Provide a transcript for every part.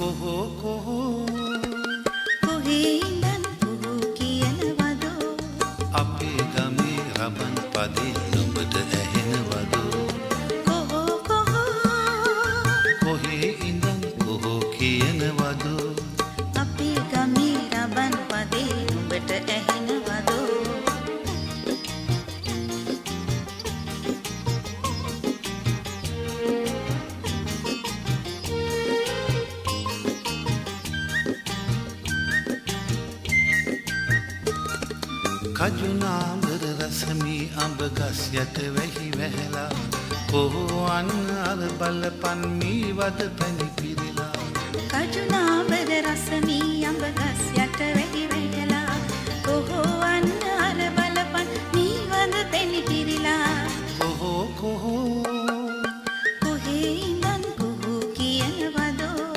කොහෝ කොහෝ කොහේ ඉඳන් කොහෝ කියනවදෝ අපේ ගමේ රබන් පදේ නුඹට ඇහෙනවදෝ කොහෝ කොහෝ කොහේ ඉඳන් කොහෝ කියනවදෝ අපේ ගමේ රබන් පදේ නුඹට ඇහෙනවදෝ කජුනාඹර රසමී අඹ ගස් යට වැහි වැහැලා කොහෝ අන්න අර බලපන් මී වද පැණි පිරිලා කජුනාඹර රසමී අඹ ගස් යට වැහි වැහැලා කොහෝ අන්න අර බලපන් මී වද පැණි පිරිලා කොහෝ කොහෝ කොහේ ඉඳන් කොහෝ කියනවදෝ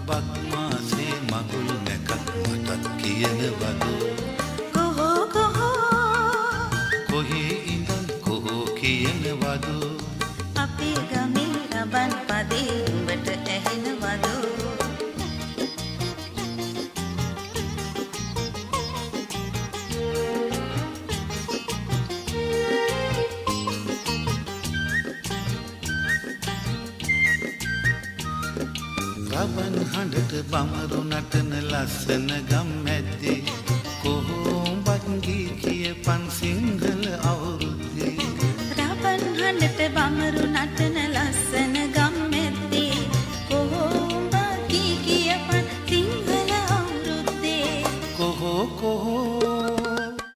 බක්මාසේ මගුල් නැකත් මටත් කියනවදෝ කොහේ ඉඳන් කොහෝ කියනවදෝ අපේ ගමේ රබන් පදේ උඹට ඇහෙනවදෝ රබන් හඬට බමරු නටන ලස්සන ගම් මැද්දේ කොහෝ උඹත් ගී කියපන් සිංහල අවුරුද්දේ රබන් හඬට බමරු නටන ලස්සන ගම් මැද්දේ කොහෝ උඹ කී කියපන් සිංහල අවුරුද්දේ කොහෝ කොහෝ